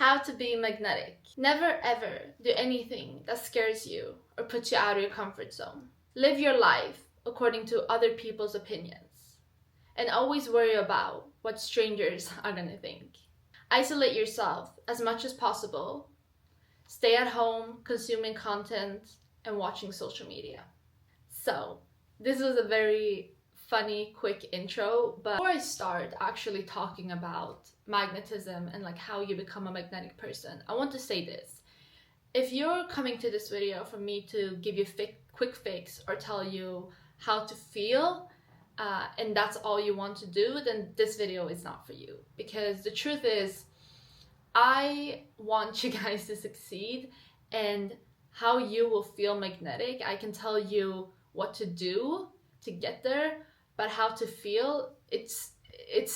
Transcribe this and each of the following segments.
How to be magnetic. Never ever do anything that scares you or puts you out of your comfort zone. Live your life according to other people's opinions. And always worry about what strangers are gonna think. Isolate yourself as much as possible. Stay at home consuming content and watching social media. So, this was a very funny, quick intro, but before I start actually talking about magnetism and like how you become a magnetic person, I want to say this. If you're coming to this video for me to give you a quick fix or tell you how to feel, and that's all you want to do, then this video is not for you. Because the truth is, I want you guys to succeed, and how you will feel magnetic, I can tell you what to do to get there, but how to feel, it's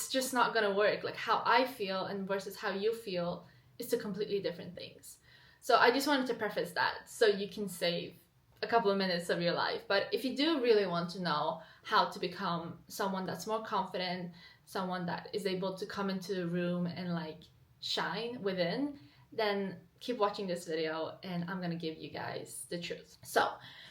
just not gonna work. Like how I feel and versus how you feel is two completely different things. So I just wanted to preface that so you can save a couple of minutes of your life. But if you do really want to know how to become someone that's more confident, someone that is able to come into the room and like shine within, then keep watching this video and I'm gonna give you guys the truth. So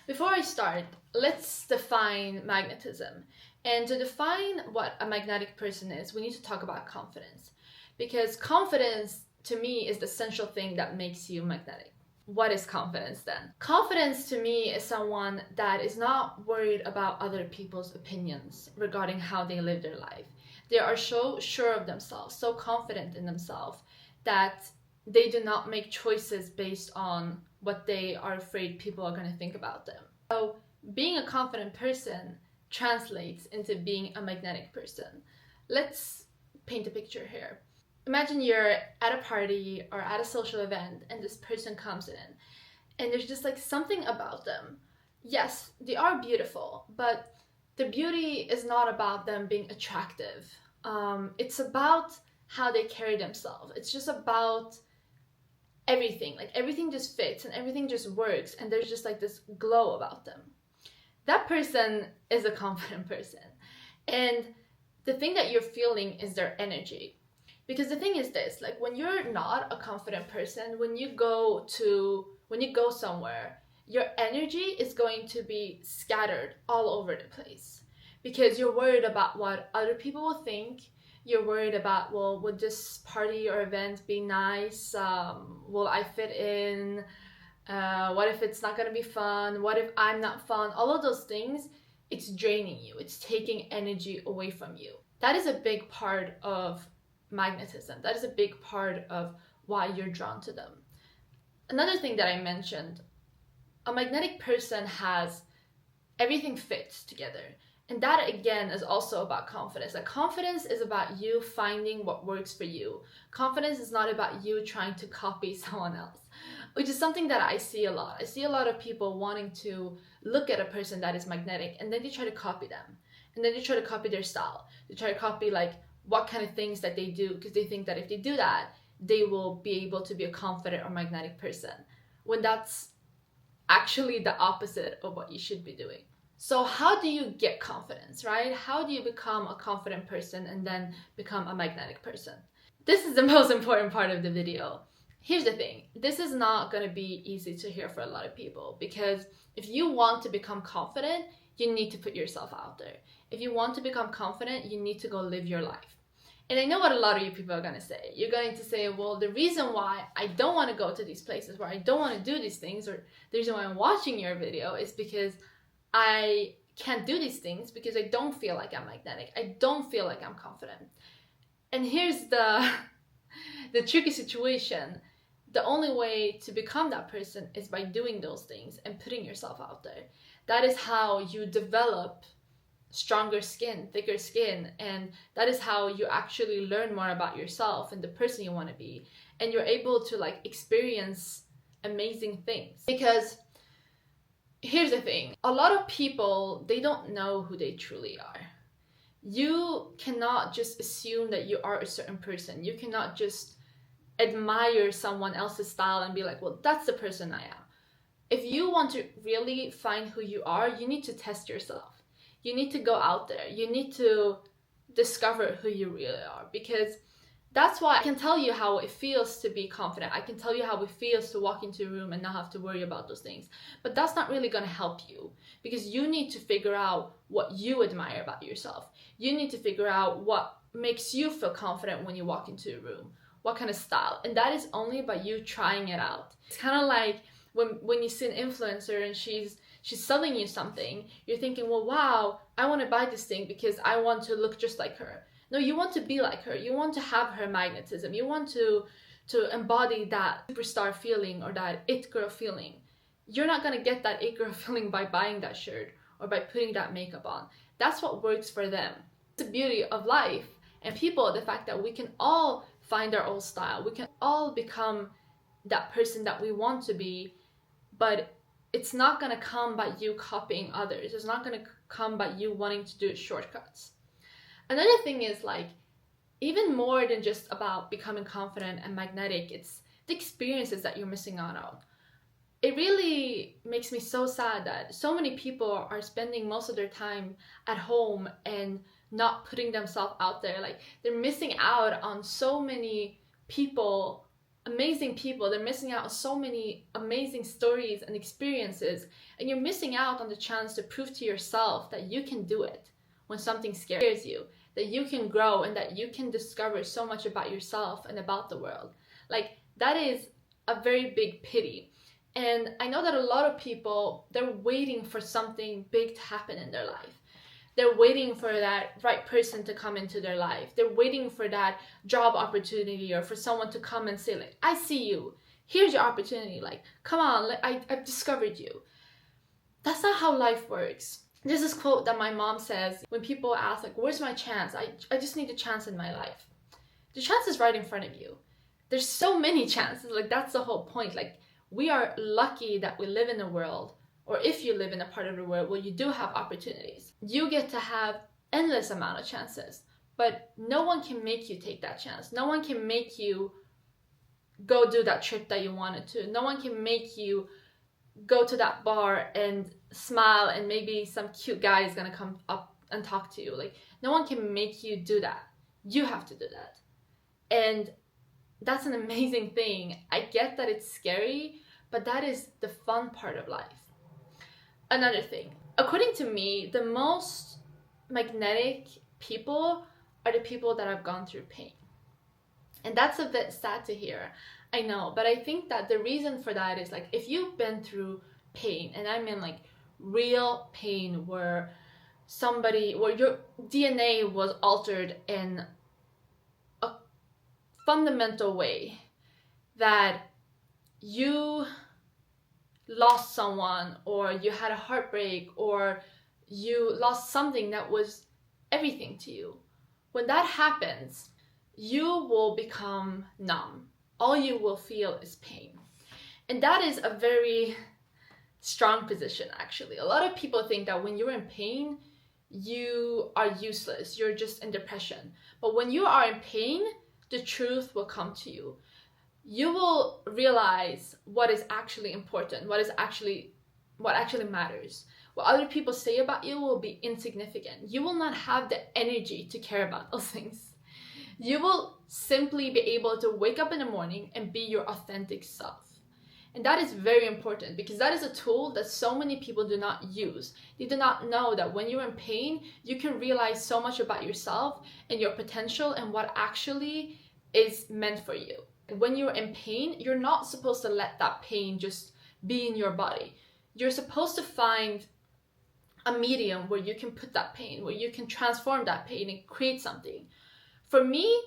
before I start, let's define magnetism. And to define what a magnetic person is, we need to talk about confidence. Because confidence, to me, is the essential thing that makes you magnetic. What is confidence then? Confidence to me is someone that is not worried about other people's opinions regarding how they live their life. They are so sure of themselves, so confident in themselves that they do not make choices based on what they are afraid people are going to think about them. So being a confident person translates into being a magnetic person. Let's paint a picture here. Imagine you're at a party or at a social event and this person comes in and there's just like something about them. Yes, they are beautiful, but the beauty is not about them being attractive. It's about how they carry themselves. It's just about everything. Like everything just fits and everything just works and there's just like this glow about them. That person is a confident person. And the thing that you're feeling is their energy. Because the thing is this, like when you're not a confident person, when you go somewhere, your energy is going to be scattered all over the place. Because you're worried about what other people will think. You're worried about, well, would this party or event be nice? Will I fit in? What if it's not gonna be fun? What if I'm not fun? All of those things, it's draining you. It's taking energy away from you. That is a big part of magnetism. That is a big part of why you're drawn to them. Another thing that I mentioned, a magnetic person has everything fits together. And that again is also about confidence. Like confidence is about you finding what works for you. Confidence is not about you trying to copy someone else, which is something that I see a lot. I see a lot of people wanting to look at a person that is magnetic and then they try to copy them. And then they try to copy their style. They try to copy like what kind of things that they do because they think that if they do that, they will be able to be a confident or magnetic person. When that's actually the opposite of what you should be doing. So how do you get confidence, right? How do you become a confident person and then become a magnetic person? This is the most important part of the video. Here's the thing. This is not going to be easy to hear for a lot of people because if you want to become confident, you need to put yourself out there. If you want to become confident, you need to go live your life. And I know what a lot of you people are going to say. You're going to say, well, the reason why I don't want to go to these places, where I don't want to do these things, or the reason why I'm watching your video is because I can't do these things because I don't feel like I'm magnetic. I don't feel like I'm confident. And here's the tricky situation. The only way to become that person is by doing those things and putting yourself out there. That is how you develop stronger skin, thicker skin, and that is how you actually learn more about yourself and the person you want to be. And you're able to like experience amazing things. Because here's the thing, a lot of people, they don't know who they truly are. You cannot just assume that you are a certain person. You cannot just admire someone else's style and be like, well, that's the person I am. If you want to really find who you are, you need to test yourself. You need to go out there. You need to discover who you really are, because That's why I can tell you how it feels to be confident. I can tell you how it feels to walk into a room and not have to worry about those things. But that's not really going to help you, because you need to figure out what you admire about yourself. You need to figure out what makes you feel confident when you walk into a room, what kind of style. And that is only by you trying it out. It's kind of like when you see an influencer and she's selling you something, you're thinking, well, wow, I want to buy this thing because I want to look just like her. No, you want to be like her. You want to have her magnetism. You want to embody that superstar feeling or that it girl feeling. You're not going to get that it girl feeling by buying that shirt or by putting that makeup on. That's what works for them. It's the beauty of life and people, the fact that we can all find our own style. We can all become that person that we want to be, but it's not going to come by you copying others. It's not going to come by you wanting to do shortcuts. Another thing is, like, even more than just about becoming confident and magnetic, it's the experiences that you're missing out on. It really makes me so sad that so many people are spending most of their time at home and not putting themselves out there. Like, they're missing out on so many people, amazing people. They're missing out on so many amazing stories and experiences, and you're missing out on the chance to prove to yourself that you can do it when something scares you, that you can grow and that you can discover so much about yourself and about the world. Like, that is a very big pity. And I know that a lot of people, they're waiting for something big to happen in their life. They're waiting for that right person to come into their life. They're waiting for that job opportunity or for someone to come and say, like, I see you. Here's your opportunity. Like, come on, like, I've discovered you. That's not how life works. There's this quote that my mom says when people ask, like, where's my chance? I just need a chance in my life. The chance is right in front of you. There's so many chances. Like, that's the whole point. Like, we are lucky that we live in a world, or if you live in a part of the world where you do have opportunities, you get to have endless amount of chances, but no one can make you take that chance. No one can make you go do that trip that you wanted to. No one can make you go to that bar and smile and maybe some cute guy is gonna come up and talk to you. Like, no one can make you do that. You have to do that. And that's an amazing thing. I get that it's scary, but that is the fun part of life. Another thing, according to me, the most magnetic people are the people that have gone through pain. And that's a bit sad to hear, I know, but I think that the reason for that is, like, if you've been through pain, and I mean like real pain where your DNA was altered in a fundamental way, that you lost someone, or you had a heartbreak, or you lost something that was everything to you. When that happens, you will become numb. All you will feel is pain. And that is a very strong position, actually. A lot of people think that when you're in pain, you are useless. You're just in depression. But when you are in pain, the truth will come to you. You will realize what is actually important, what actually matters. What other people say about you will be insignificant. You will not have the energy to care about those things. You will simply be able to wake up in the morning and be your authentic self. And that is very important, because that is a tool that so many people do not use. They do not know that when you're in pain, you can realize so much about yourself and your potential and what actually is meant for you. When you're in pain, you're not supposed to let that pain just be in your body. You're supposed to find a medium where you can put that pain, where you can transform that pain and create something. For me,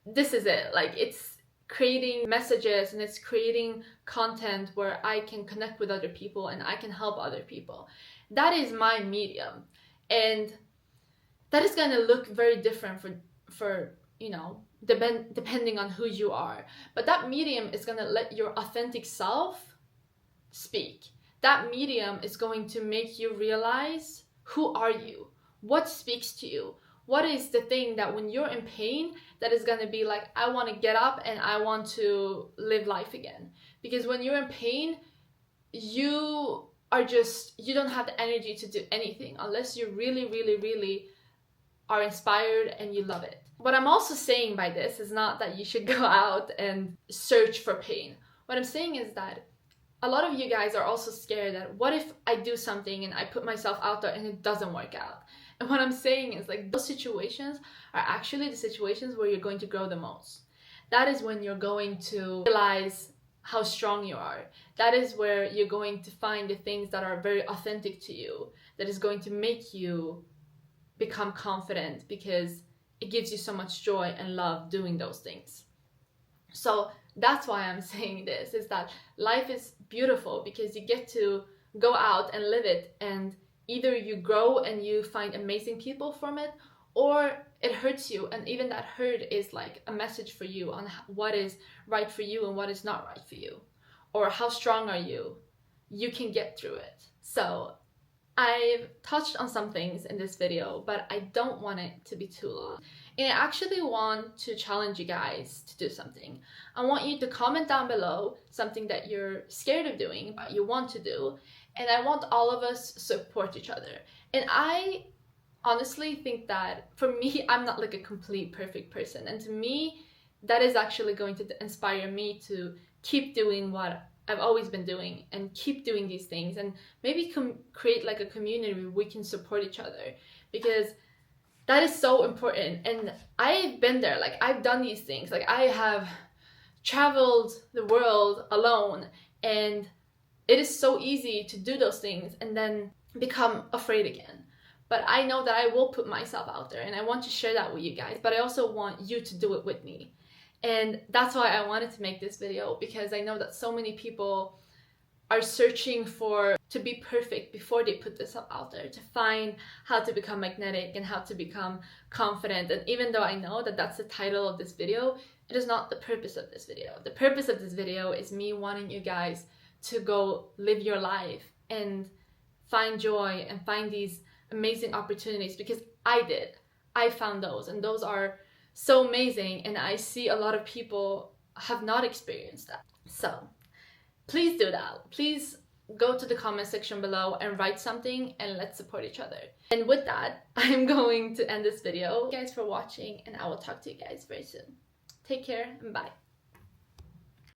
this is it. Like, it's creating messages and it's creating content where I can connect with other people and I can help other people. That is my medium. And that is going to look very different for depending on who you are. But that medium is going to let your authentic self speak. That medium is going to make you realize, who are you? What speaks to you? What is the thing that when you're in pain, that is going to be like, I want to get up and I want to live life again? Because when you're in pain, you don't have the energy to do anything unless you really, really, really are inspired and you love it. What I'm also saying by this is not that you should go out and search for pain. What I'm saying is that a lot of you guys are also scared that what if I do something and I put myself out there and it doesn't work out? And what I'm saying is like those situations are actually the situations where you're going to grow the most. That is when you're going to realize how strong you are. That is where you're going to find the things that are very authentic to you, that is going to make you become confident because it gives you so much joy and love doing those things. So that's why I'm saying this, is that life is beautiful because you get to go out and live it, and either you grow and you find amazing people from it, or it hurts you, and even that hurt is like a message for you on what is right for you and what is not right for you, or how strong are you. You can get through it. So I've touched on some things in this video, but I don't want it to be too long. And I actually want to challenge you guys to do something. I want you to comment down below something that you're scared of doing, but you want to do. And I want all of us to support each other. And I honestly think that for me, I'm not like a complete perfect person. And to me, that is actually going to inspire me to keep doing what I've always been doing and keep doing these things, and maybe create like a community where we can support each other, because that is so important. And I've been there, like I've done these things, like I have traveled the world alone, and it is so easy to do those things and then become afraid again. But I know that I will put myself out there, and I want to share that with you guys, but I also want you to do it with me. And that's why I wanted to make this video, because I know that so many people are searching to be perfect before they put this up out there, to find how to become magnetic and how to become confident. And even though I know that that's the title of this video, it is not the purpose of this video. The purpose of this video is me wanting you guys to go live your life and find joy and find these amazing opportunities, because I found those, and those are so amazing, and I see a lot of people have not experienced that. So please do that. Please go to the comment section below and write something, and let's support each other. And with that, I'm going to end this video. Thank you guys for watching, and I will talk to you guys very soon. Take care and bye.